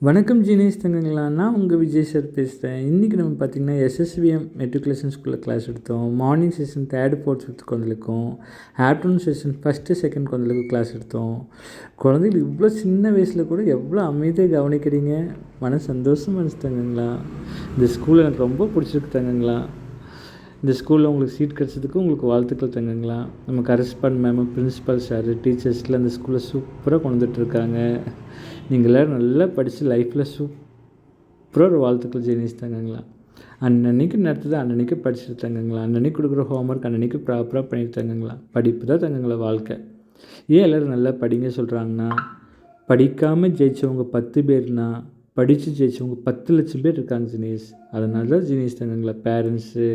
வணக்கம் ஜீனியஸ் தங்கங்களா, நான் உங்கள் விஜய் சார் பேசுகிறேன். இன்றைக்கி நம்ம பார்த்திங்கன்னா எஸ்எஸ்விஎம் மெட்ரிகுலேஷன் ஸ்கூலில் கிளாஸ் எடுத்தோம். Morning session 3rd 4th 5th குழந்தைகளுக்கும், ஆஃப்டர்நூன் செஷன் 1st 2nd குழந்தைகளுக்கும் கிளாஸ் எடுத்தோம். குழந்தைகள் இவ்வளோ சின்ன வயசில் கூட எவ்வளோ அமைதியாக கவனிக்கிறீங்க. சந்தோஷமாக இருந்துச்சு தங்கங்களா. இந்த ஸ்கூல் எனக்கு ரொம்ப பிடிச்சிருக்கு தங்கங்களா. இந்த ஸ்கூலில் உங்களுக்கு சீட் கிடச்சதுக்கு உங்களுக்கு வாழ்த்துக்கள் தங்கங்களா. நம்ம கரஸ்பாண்ட் மேம், பிரின்ஸிபல் சார், டீச்சர்ஸ்லாம் அந்த ஸ்கூலில் சூப்பராக கொண்டு வந்துட்டுருக்காங்க. நீங்கள் எல்லோரும் நல்லா படித்து லைஃப்பில் சூப்பராக ஒரு வாழ்த்துக்கள் ஜெயினிஸ் தங்கங்களா. அன்னன்னைக்கு நடத்துது அன்னன்னைக்கு படிச்சுட்டு தங்கங்களா. அன்னன்னைக்கு கொடுக்குற ஹோம்ஒர்க் அன்னன்னைக்கு ப்ராப்பராக பண்ணிட்டு தங்கங்களா. படிப்பு தான் தங்கங்களா வாழ்க்கை. ஏன் எல்லோரும் நல்லா படிங்க சொல்கிறாங்கன்னா, படிக்காமல் ஜெயித்தவங்க 10 பேர்னா படித்து ஜெயிச்சவங்க 10 லட்சம் பேர் இருக்காங்க ஜீனியஸ். அதனால தான் ஜீனியஸ் தங்கங்களா parents,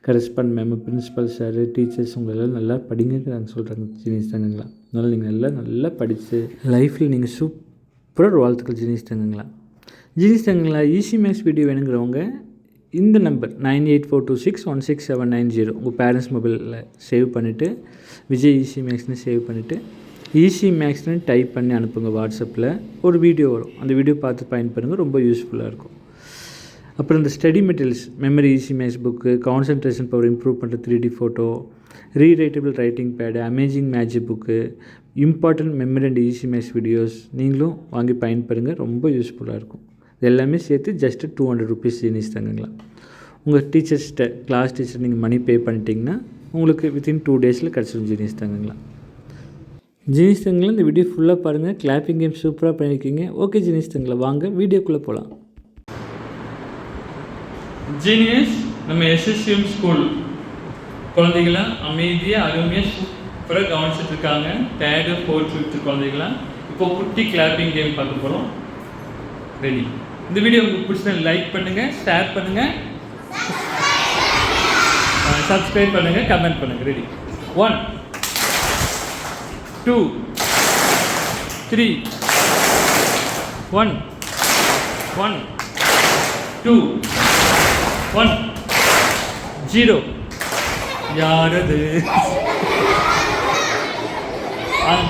correspond ma'am, principal sir, teachers உங்களெல்லாம் நல்லா படிங்கன்னு நாங்கள் சொல்கிறாங்க ஜீனியஸ் தங்கங்களா. அதனால் நீங்கள் நல்லா படித்து லைஃப்பில் நீங்கள் சூப்பராக ஒரு வாழ்த்துக்கள் ஜீனியஸ் தங்கங்களா. ஜீனியஸ் தங்கங்களா ஈஸி மேக்ஸ் வீடியோ வேணுங்கிறவங்க இந்த நம்பர் 9842616790 உங்கள் பேரண்ட்ஸ் மொபைலில் சேவ் பண்ணிவிட்டு விஜய் ஈஸி மேக்ஸ்னு சேவ் பண்ணிவிட்டு ஈஸி மேக்ஸ்னு டைப் பண்ணி அனுப்புங்க. வாட்ஸ்அப்பில் ஒரு வீடியோ வரும், அந்த வீடியோ பார்த்து பயன்படுங்க, ரொம்ப யூஸ்ஃபுல்லாக இருக்கும். அப்புறம் இந்த study materials, memory easy makes book, concentration power improve பண்ணுற 3D photo, rewritable writing pad, amazing magic book, important memory and easy makes videos நீங்களும் வாங்கி பயன்படுங்க, ரொம்ப யூஸ்ஃபுல்லாக இருக்கும். இது எல்லாமே சேர்த்து ஜஸ்ட்டு 200 ருபீஸ் ஜீனியஸ் தங்கங்களா. உங்கள் டீச்சர்ஸ்கிட்ட கிளாஸ் டீச்சர் நீங்கள் மணி பே பண்ணிட்டீங்கன்னா உங்களுக்கு வித்தின் 2 டேஸில் கிடச்சிடும் ஜீனியஸ் தங்கங்களா. ஜீனியஸ் தங்கங்களா இந்த வீடியோ ஃபுல்லாக பாருங்கள். கிளாப்பிங் கேம் சூப்பராக பண்ணியிருக்கீங்க. ஓகே ஜீனியஸ் தங்கங்களா, வாங்க வீடியோக்குள்ளே போகலாம். ஜீனியஸ் நம்ம எஸ்எஸ்விஎம் ஸ்கூல் குழந்தைகளை அமைதியாக அருமையாக சூப்பராக கவனிச்சுட்டு இருக்காங்க. 3rd 4th 5th குழந்தைகளாம் இப்போ குட்டி கிளாப்பிங் கேம் பார்க்க போகிறோம். ரெடி? இந்த வீடியோ உங்களுக்கு பிடிச்சா லைக் பண்ணுங்கள், ஷேர் பண்ணுங்கள், சப்ஸ்கிரைப் பண்ணுங்கள், கமெண்ட் பண்ணுங்கள். ரெடி? 1 2 3 1 1 2 1 0. யாரது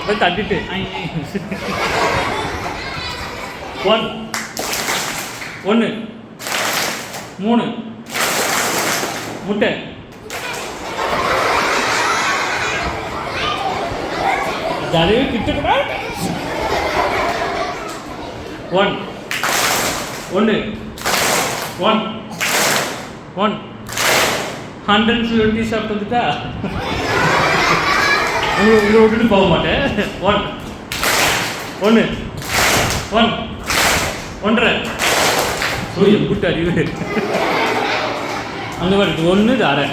போய் தட்டிட்டு 1 1 3 முட்டை ஜாலியாக கிட்ட 1 1 1 1 120 சாப்பிட்டுட்டா உங்களை விட்டுட்டு போக மாட்டேன். 1 1 1 1.5 எம்பிட்டு அறிவு அங்கே வருது. 1 இது அரை.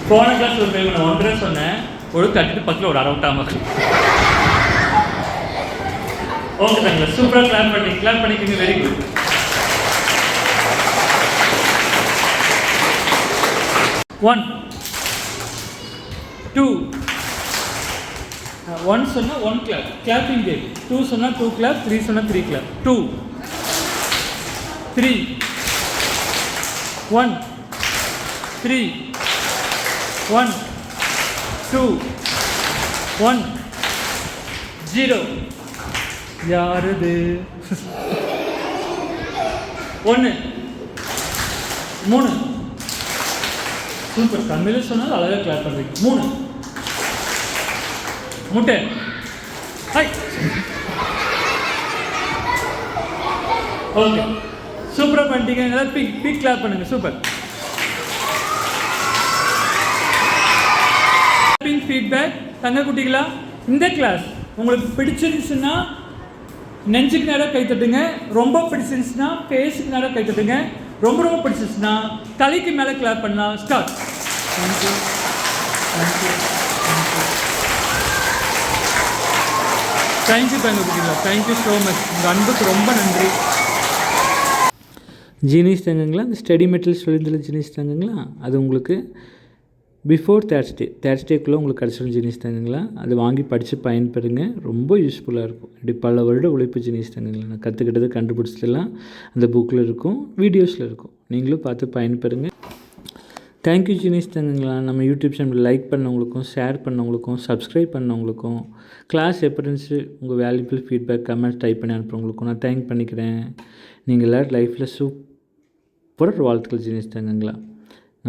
போன கிளாஸ் ஒரு டைம் நான் 1.5 சொன்னேன், ஒரு தட்டிட்டு பக்கத்தில் ஒரு அரை விட்டாமல். ஓகே தாங்களா, சூப்பராக கிளாப் பண்ணிக்கிங்க. Very good. ஒன் 2 1 சொன்னால் 1 கிளாப், கிளாப்பிங் கேம். 2 சொன்னால் 2 கிளாப், 3 சொன்னால் 3 கிளாப். 2 3 1 3 1 2 1 0. யாருது? 1 3 சூப்பர். தமிழில் சொன்னால் அழகாக கிளாப் பண்ணுறீங்க. 3 முட்டை. ஹாய். ஓகே, சூப்பராக பண்ணிட்டீங்க. எல்லாம் பிக் கிளாப் பண்ணுங்க. சூப்பர். ஃபீட்பேக் தங்க குட்டிகளா, இந்த கிளாஸ் உங்களுக்கு பிடிச்சிருந்துச்சுன்னா நெஞ்சுக்கு நேரம் கை தட்டுங்க. ரொம்ப பிடிச்சிருந்துச்சுன்னா ஃபேஸுக்கு நேரம் கை தட்டுங்க. ரொம்ப பிடிச்சிருச்சுன்னா தலைக்கு மேலே கிளாப் பண்ணலாம். ஸ்டார்ட். தேங்க்யூ தேங்க்யூ தேங்க்யூ தங்க குட்டிகளா, தேங்க்யூ ஸோ மச். உங்கள் அன்புக்கு ரொம்ப நன்றி. ஜீனியஸ் தங்கங்களா, இந்த ஸ்டடி மெட்டீரியல்ஸ் சொல்லியிருந்தல ஜீனியஸ் தங்கங்களா, அது உங்களுக்கு பிஃபோர் தேர்ஸ்டேக்குள்ளே உங்களுக்கு கிடச்சிடும் ஜீனியஸ் தங்கங்களா. அதை வாங்கி படித்து பயன்பெறுங்க, ரொம்ப யூஸ்ஃபுல்லாக இருக்கும். இப்படி பல வருட உழைப்பு ஜீனியஸ் தங்கங்களா. நான் கற்றுக்கிட்டது கண்டுபிடிச்சதெல்லாம் அந்த புக்கில் இருக்கும், வீடியோஸில் இருக்கும். நீங்களும் பார்த்து பயன்பெறுங்க. தேங்க்யூ ஜீனிஸ் தங்கங்களா. நம்ம யூடியூப் சேனல் லைக் பண்ணவங்களுக்கும், ஷேர் பண்ணவங்களுக்கும், சப்ஸ்கிரைப் பண்ணவங்களுக்கும், கிளாஸ் எப்படி இருந்துச்சு உங்கள் வேல்யூபிள் ஃபீட்பேக் கமெண்ட்ஸ் டைப் பண்ணி அனுப்புறவங்களுக்கும் நான் தேங்க் பண்ணிக்கிறேன். நீங்கள் எல்லோரும் லைஃப்பில் சூப்பராக வாழ்த்துக்கள் ஜீனிஸ் தங்கங்களா.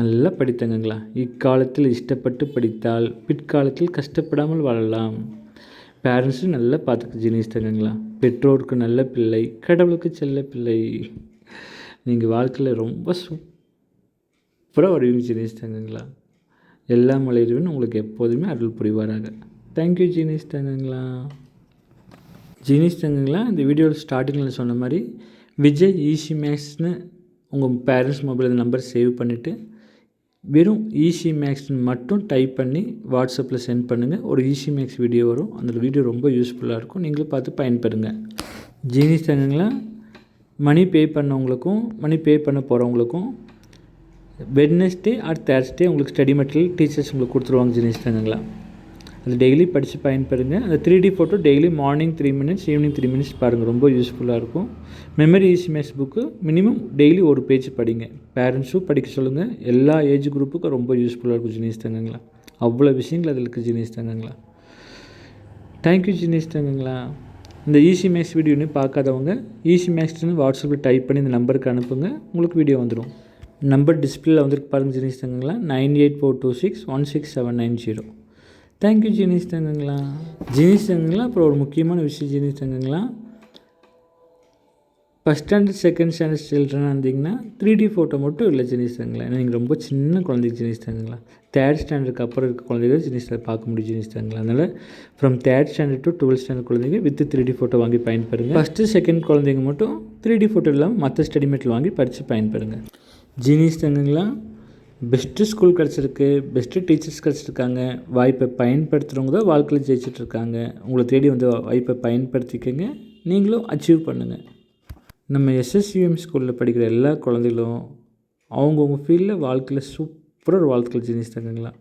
நல்லா படித்தங்கங்களா. இக்காலத்தில் இஷ்டப்பட்டு படித்தால் பிற்காலத்தில் கஷ்டப்படாமல் வாழலாம். பேரண்ட்ஸும் நல்லா பார்த்துக்க ஜீனிஸ் தங்கங்களா. பெற்றோருக்கு நல்ல பிள்ளை, கடவுளுக்கு செல்ல பிள்ளை. நீங்கள் வாழ்க்கையில் ரொம்ப சூப்பராக வருவீங்க ஜீனிஸ் தங்கங்களா. எல்லா மலையிலும் உங்களுக்கு எப்போதுமே அருள் புரிவாராக. Thank you genius தங்கங்களா. ஜீனிஸ் தங்கங்களா, இந்த வீடியோவில் ஸ்டார்டிங்கில் சொன்ன மாதிரி விஜய் ஈஸி மேக்ஸ்னு உங்கள் பேரண்ட்ஸ் மொபைல் நம்பர் சேவ் பண்ணிவிட்டு வெறும் ஈஸி மேக்ஸ்னு மட்டும் டைப் பண்ணி வாட்ஸ்அப்பில் சென்ட் பண்ணுங்கள். ஒரு ஈஸி மேக்ஸ் வீடியோ வரும். அந்த வீடியோ ரொம்ப யூஸ்ஃபுல்லாக இருக்கும். நீங்களும் பார்த்து பயன்பெறுங்க. ஜீனிஸ் தங்கங்களா, மணி பே பண்ணவங்களுக்கும் மணி பே பண்ண போகிறவங்களுக்கும் வெட்னஸ்டே ஆர் தேர்ஸ்டே உங்களுக்கு ஸ்டடி மெட்டீரியல் டீச்சர்ஸ் உங்களுக்கு கொடுத்துருவாங்க ஜீனிஸ் தங்கங்களா. அது டெய்லி படித்து பயன்பெறுங்க. அந்த 3D photo daily morning 3 minutes evening 3 minutes பாருங்கள். ரொம்ப யூஸ்ஃபுல்லாக இருக்கும். Memory easy makes book minimum daily ஒரு பேஜ் படிங்க. பேரண்ட்ஸும் படிக்க சொல்லுங்கள். எல்லா ஏஜ் குரூப்புக்கும் ரொம்ப யூஸ்ஃபுல்லாக இருக்கும் ஜீனிஸ் தங்கங்களா. அவ்வளோ விஷயங்கள் அதில் இருக்குது ஜீனிஸ் தங்கங்களா. Thank you genius தங்கங்களா. இந்த ஈஸி மேக்ஸ் வீடியோன்னு பார்க்காதவங்க ஈஸி மேக்ஸ்னு வாட்ஸ்அப்பில் டைப் பண்ணி இந்த நம்பருக்கு அனுப்புங்க. உங்களுக்கு வீடியோ வந்துடும். நம்பர் டிஸ்பிளேல வந்துருக்கு பாருங்கள் ஜீனிஸ் தங்கங்களா. 9842616790. Thank you genius தங்கங்களா. ஜீனிஸ் தங்கங்களா, அப்புறம் ஒரு முக்கியமான விஷயம் ஜீனிஸ் தங்கங்களா, ஃபஸ்ட் ஸ்டாண்டர்ட் செகண்ட் ஸ்டாண்டர்ட் சில்ட்ரனாக இருந்தீங்கன்னா 3D ஃபோட்டோ மட்டும் இல்லை ஜீனிஸ் தங்கங்களா. ஏன்னா நீங்கள் ரொம்ப சின்ன குழந்தைங்க ஜீனிஸ் தங்கங்களா. தேர்ட் ஸ்டாண்டர்டுக்கு அப்புறம் இருக்க குழந்தைகள் ஜீனிஸ் பார்க்க முடியும் ஜீனிஸ் தங்கங்களா. அதனால் from third standard to 12th standard குழந்தைங்க வித் 3D ஃபோட்டோ வாங்கி பயன்பெறுங்க. ஃபஸ்ட்டு செகண்ட் குழந்தைங்க மட்டும் 3D ஃபோட்டோ இல்லாமல் மற்ற ஸ்டடி மெட்டீரியல் வாங்கி படித்து பயன்பெறுங்க ஜீனிஸ் தங்கங்களா. பெஸ்ட்டு ஸ்கூல் கிடச்சிருக்கு, பெஸ்ட்டு டீச்சர்ஸ் கிடச்சிருக்காங்க. வாய்ப்பை பயன்படுத்துகிறவங்க தான் வாழ்க்கையில் ஜெயிச்சிட்ருக்காங்க. உங்களை தேடி வந்து வாய்ப்பை பயன்படுத்திக்கங்க. நீங்களும் அச்சீவ் பண்ணுங்கள். நம்ம SSVM ஸ்கூலில் படிக்கிற எல்லா குழந்தைகளும் அவங்கவுங்க ஃபீல்டில் வாழ்க்கையில் சூப்பராக ஒரு வாழ்த்துக்கள் ஜீனிஸ் தங்கங்களா.